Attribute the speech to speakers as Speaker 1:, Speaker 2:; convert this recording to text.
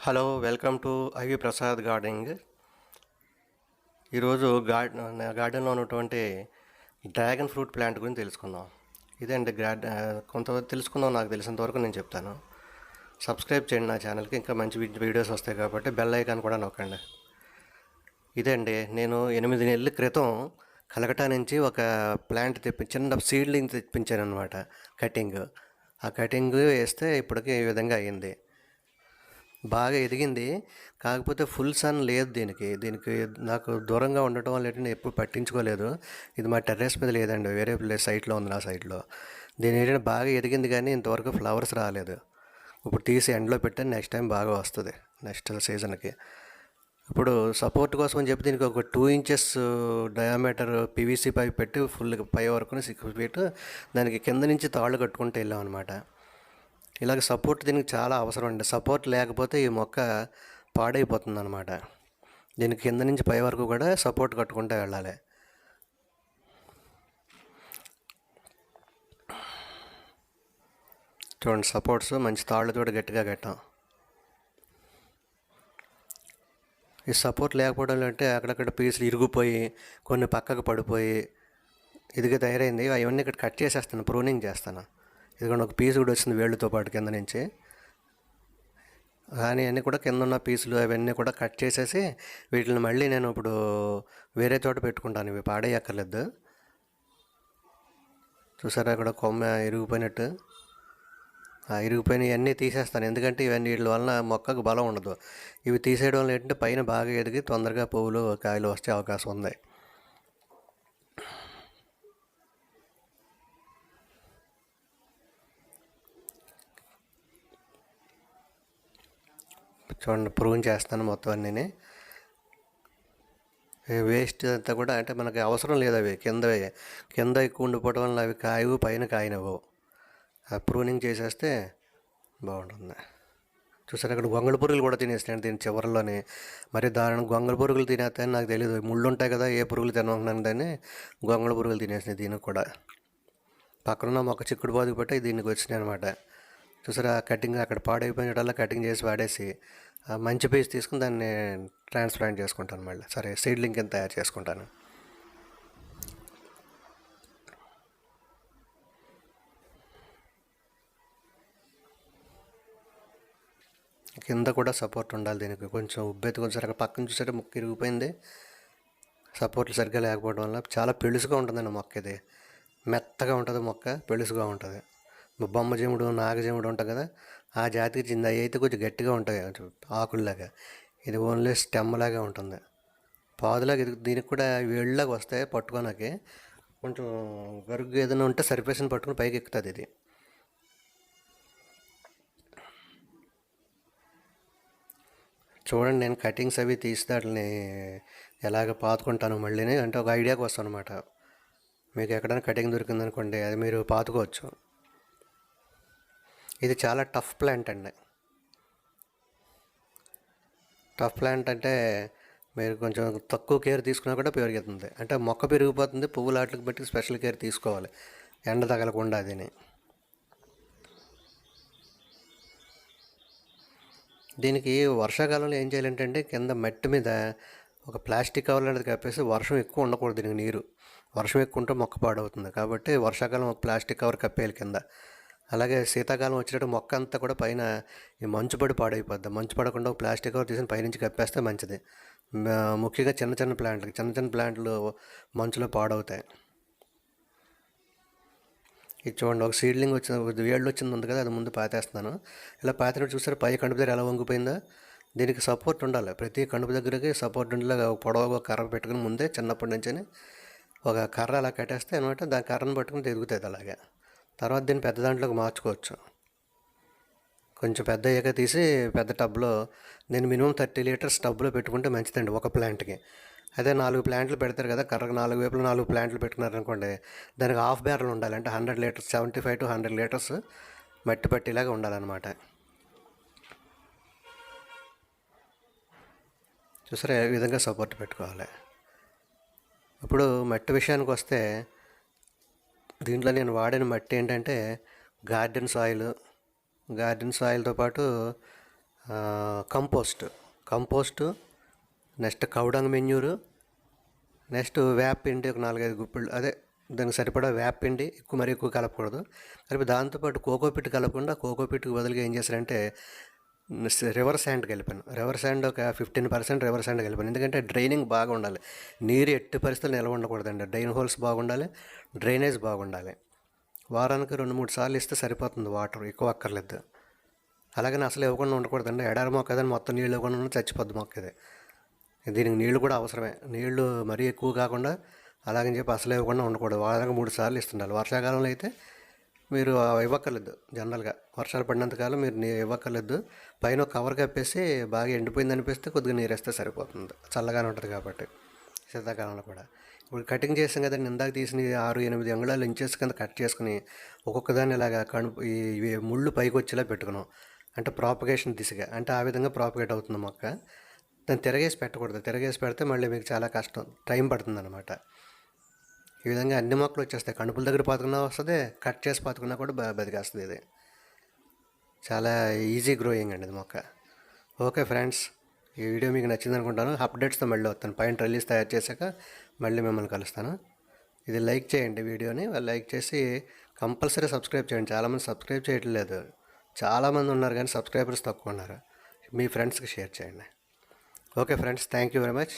Speaker 1: Hello, welcome to IV Prasad gardening. ఈరోజు గార్డెన్లో ఉన్నటువంటి డ్రాగన్ ఫ్రూట్ ప్లాంట్ గురించి తెలుసుకుందాం. ఇదండి కొంతవరకు తెలుసుకుందాం. నాకు తెలిసినంత వరకు నేను చెప్తాను. సబ్స్క్రైబ్ చేయండి నా ఛానల్కి, ఇంకా మంచి వీడియోస్ వస్తాయి కాబట్టి బెల్ ఐకాన్ కూడా నొక్కండి. ఇదండి, నేను 8 నెలల క్రితం కలకటా నుంచి ఒక ప్లాంట్ చిన్న సీడ్లింగ్ తెప్పించాను అనమాట. కటింగ్ ఆ కటింగ్ వేస్తే ఇప్పటికి ఈ విధంగా అయ్యింది. బాగా ఎదిగింది. కాకపోతే ఫుల్ సన్ లేదు దీనికి నాకు దూరంగా ఉండటం వల్ల నేను ఎప్పుడు పట్టించుకోలేదు. ఇది మా టెర్రస్ మీద లేదండి, వేరే సైట్లో ఉంది, నా సైట్లో. దీని ఏంటంటే బాగా ఎదిగింది కానీ ఇంతవరకు ఫ్లవర్స్ రాలేదు. ఇప్పుడు తీసి ఎండలో పెట్టాను, నెక్స్ట్ టైం బాగా వస్తుంది నెక్స్ట్ సీజన్కి. ఇప్పుడు సపోర్ట్ కోసం అని చెప్పి దీనికి ఒక 2 ఇంచెస్ డయామీటర్ పీవీసీ పైప్ పెట్టి ఫుల్ పై వరకు 6 ఫీట్ దానికి కింద నుంచి తాళ్ళు కట్టుకుంటూ వెళ్ళాం అనమాట. ఇలాగ సపోర్ట్ దీనికి చాలా అవసరం అండి. సపోర్ట్ లేకపోతే ఈ మొక్క పాడైపోతుంది అనమాట. దీనికి కింద నుంచి పై వరకు కూడా సపోర్ట్ కట్టుకుంటూ వెళ్ళాలి. చూడండి, సపోర్ట్స్ మంచి తాళ్ళతో గట్టిగా కట్టాం. ఈ సపోర్ట్ లేకపోవడం అంటే అక్కడక్కడ పీసులు ఇరిగిపోయి కొన్ని పక్కకు పడిపోయి ఇదిగా తయారైంది. అవన్నీ ఇక్కడ కట్ చేసేస్తాను, ప్రూనింగ్ చేస్తాను. ఇదిగోండి, ఒక పీసు కూడా వచ్చింది వేళ్ళతో పాటు కింద నుంచి. కానీ అన్నీ కూడా కింద ఉన్న పీసులు అవన్నీ కూడా కట్ చేసేసి వీటిని మళ్ళీ నేను ఇప్పుడు వేరే చోట పెట్టుకుంటాను. ఇవి పాడేయక్కర్లేదు. చూసారా, అక్కడ కొమ్మ ఇరిగిపోయినట్టు. ఇరిగిపోయినవి అన్నీ తీసేస్తాను, ఎందుకంటే ఇవన్నీ వీటి వలన మొక్కకు బలం ఉండదు. ఇవి తీసేయడం వల్ల ఏంటంటే పైన బాగా ఎదిగి తొందరగా పువ్వులు కాయలు వచ్చే అవకాశం ఉంది. చూడండి, ప్రూన్ చేస్తాను మొత్తం అన్నీ. వేస్ట్ అంతా కూడా అంటే మనకి అవసరం లేదు. అవి కింద ఎక్కువ ఉండిపోవడం వల్ల అవి కాయవు, పైన కాయనవు. ప్రూనింగ్ చేసేస్తే బాగుంటుంది. చూసారు, అక్కడ గొంగళి పురుగులు కూడా తినేస్తాను దీని చివరిలోనే. మరి దారుణం, గొంగళి పురుగులు తినేస్తాయని నాకు తెలియదు. ముళ్ళు ఉంటాయి కదా, ఏ పురుగులు తినకున్నాను దాన్ని గొంగళి పురుగులు తినేసినాయి దీనికి కూడా. పక్కనున్న మొక్క చిక్కుడు బాదుకు బట్టి దీనికి వచ్చినాయి అనమాట. చూసారా, కటింగ్ అక్కడ పాడైపోయినట్టల్లా కటింగ్ చేసి వాడేసి మంచి పీస్ తీసుకుని దాన్ని ట్రాన్స్ప్లాంట్ చేసుకుంటాను మళ్ళీ. సరే, సీడ్లింగ్ కింద తయారు చేసుకుంటాను. కింద కూడా సపోర్ట్ ఉండాలి దీనికి. కొంచెం ఉబ్బెత్తి కొంచెం అక్కడ పక్కన చూసారా మొక్క ఇరిగిపోయింది. సపోర్ట్లు సరిగ్గా లేకపోవడం వల్ల చాలా పెళుసుగా ఉంటుందండి మొక్క. ఇది మెత్తగా ఉంటుంది మొక్క, పెళుసుగా ఉంటుంది. బొమ్మజీముడు, నాగజీముడు ఉంటుంది కదా, ఆ జాతికి చెంది. అవి అయితే కొంచెం గట్టిగా ఉంటాయి ఆకుల్లాగా. ఇది ఓన్లీ స్టెమ్ లాగా ఉంటుంది, పాదులాగా. ఇది దీనికి కూడా వేళ్ళలాగా వస్తాయి పట్టుకోనాకి. కొంచెం గరుగ్గా ఏదైనా ఉంటే సరిపేసిన పట్టుకుని పైకి ఎక్కుతుంది ఇది. చూడండి, నేను కటింగ్స్ అవి తీసి వాటిని ఎలాగ పాతుకుంటాను మళ్ళీ అంటే ఒక ఐడియాకి వస్తాను అనమాట. మీకు ఎక్కడైనా కటింగ్ దొరికిందనుకోండి, అది మీరు పాతుకోవచ్చు. ఇది చాలా టఫ్ ప్లాంట్ అండి. టఫ్ ప్లాంట్ అంటే మీరు కొంచెం తక్కువ కేర్ తీసుకున్నా కూడా పెరుగుతుంది. అంటే మొక్క పెరిగిపోతుంది, పువ్వుల వాటికి బట్టి స్పెషల్ కేర్ తీసుకోవాలి, ఎండ తగలకుండా. అదిని దీనికి వర్షాకాలంలో ఏం చేయాలంటే కింద మట్టి మీద ఒక ప్లాస్టిక్ కవర్ అనేది కప్పేసి, వర్షం ఎక్కువ ఉండకూడదు దీనికి నీరు. వర్షం ఎక్కువ ఉంటే మొక్క పాడవుతుంది కాబట్టి వర్షాకాలం ఒక ప్లాస్టిక్ కవర్ కప్పేయాలి కింద. అలాగే శీతాకాలం వచ్చినట్టు మొక్క అంతా కూడా పైన ఈ మంచు పడి పాడైపోద్ది. మంచు పడకుండా ఒక ప్లాస్టిక్ కవర్ తీసి పైనుంచి కప్పేస్తే మంచిది. ముఖ్యంగా చిన్న ప్లాంట్లు మంచులో పాడవుతాయి. ఇది చూడండి, ఒక సీడ్లింగ్ వచ్చింది, ఒక వేళ్ళు వచ్చింది ఉంది కదా, అది ముందు పాతేస్తున్నాను. ఇలా పాతినట్టు చూసారు, పై కడుపు దగ్గర ఎలా వంగిపోయిందో. దీనికి సపోర్ట్ ఉండాలి, ప్రతి కడుపు దగ్గరికి సపోర్ట్ ఉండేలాగా పొడవుగా కర్ర పెట్టుకుని ముందే చిన్నప్పటి నుంచి ఒక కర్ర అలా కట్టేస్తే అనమాట. దాని కర్రను పట్టుకుని తిరుగుతుంది అలాగే. తర్వాత దీన్ని పెద్ద దాంట్లోకి మార్చుకోవచ్చు. కొంచెం పెద్ద అయ్యాక తీసి పెద్ద టబ్లో, నేను మినిమం 30 లీటర్స్ టబ్లో పెట్టుకుంటే మంచిదండి ఒక ప్లాంట్కి. అదే 4 ప్లాంట్లు పెడతారు కదా, కర్రగా 4 వైపులు 4 ప్లాంట్లు పెట్టుకున్నారనుకోండి, దానికి హాఫ్ బ్యారల్ ఉండాలి. అంటే 100 లీటర్స్, 75 to 100 లీటర్స్ మట్టి పట్టేలాగా ఉండాలన్నమాట. చూసారా, ఏ విధంగా సపోర్ట్ పెట్టుకోవాలి. ఇప్పుడు మట్టి విషయానికి వస్తే, దీంట్లో నేను వాడిన మట్టి ఏంటంటే గార్డెన్ సాయిల్తో పాటు compost, next cow dung manure, next వేపపిండి ఒక 4-5 గుప్పిళ్ళు, అదే దానికి సరిపడా వేపపిండి, మరీ ఎక్కువ కలపకూడదు. కలిపి దాంతోపాటు కోకోపిట్ కలపకుండా కోకోపిట్కి బదులుగా ఏం చేశారంటే రివర్ శాండ్ కలిపాను. రివర్ శాండ్ ఒక 15% రివర్ శాండ్ కలిపాను. ఎందుకంటే డ్రైనింగ్ బాగా ఉండాలి. నీరు ఎట్టి పరిస్థితులు నిల్వ ఉండకూడదండి. డ్రైన్ హోల్స్ బాగుండాలి, డ్రైనేజ్ బాగుండాలి. వారానికి 2-3 సార్లు ఇస్తే సరిపోతుంది. వాటర్ ఎక్కువ అక్కర్లేదు. అలాగని అసలు ఇవ్వకుండా ఉండకూడదండి. ఎడారి మొక్క కదని మొత్తం నీళ్ళు ఇవ్వకుండా చచ్చిపోద్ది మొక్క ఇది. దీనికి నీళ్లు కూడా అవసరమే. నీళ్లు మరీ ఎక్కువ కాకుండా అలాగని చెప్పి అసలు ఇవ్వకుండా ఉండకూడదు. వారానికి 3 సార్లు ఇస్తుండాలి. వర్షాకాలంలో అయితే మీరు ఇవ్వక్కర్లేదు. జనరల్గా వర్షాలు పడినంతకాలం మీరు ఇవ్వక్కర్లేదు. పైన కవర్ కప్పేసి బాగా ఎండిపోయింది అనిపిస్తే కొద్దిగా నీరు వేస్తే సరిపోతుంది. చల్లగానే ఉంటుంది కాబట్టి శీతాకాలంలో కూడా. ఇప్పుడు కటింగ్ చేసాం కదండి, ఇందాక తీసిన 6-8 అంగుళాలు ఇంచెస్ కింద కట్ చేసుకుని ఒక్కొక్కదాన్ని ఇలాగా ఈ ముళ్ళు పైకి వచ్చేలా పెట్టుకున్నాం. అంటే ప్రాపగేషన్ దిశగా, అంటే ఆ విధంగా ప్రాపగేట్ అవుతుంది మొక్క. దాన్ని తిరగేసి పెట్టకూడదు. తిరగేసి పెడితే మళ్ళీ మీకు చాలా కష్టం, టైం పడుతుంది అనమాట. ఈ విధంగా అన్ని మొక్కలు వచ్చేస్తాయి. కణుపుల దగ్గర పాతుకున్నా వస్తుంది, కట్ చేసి పాతుకున్నా కూడా బతికేస్తుంది. ఇది చాలా ఈజీ గ్రోయింగ్ అండి ఇది మొక్క. ఓకే ఫ్రెండ్స్, ఈ వీడియో మీకు నచ్చింది అనుకుంటాను. అప్డేట్స్తో మళ్ళీ వస్తాను. పైన ట్రెల్లీస్ తయారు చేశాక మళ్ళీ మిమ్మల్ని కలుస్తాను. ఇది లైక్ చేయండి వీడియోని. లైక్ చేసి కంపల్సరీ సబ్స్క్రైబ్ చేయండి. చాలామంది సబ్స్క్రైబ్ చేయట్లేదు. చాలామంది ఉన్నారు కానీ సబ్స్క్రైబర్స్ తక్కువ ఉన్నారు. మీ ఫ్రెండ్స్కి షేర్ చేయండి. Okay friends, thank you very much.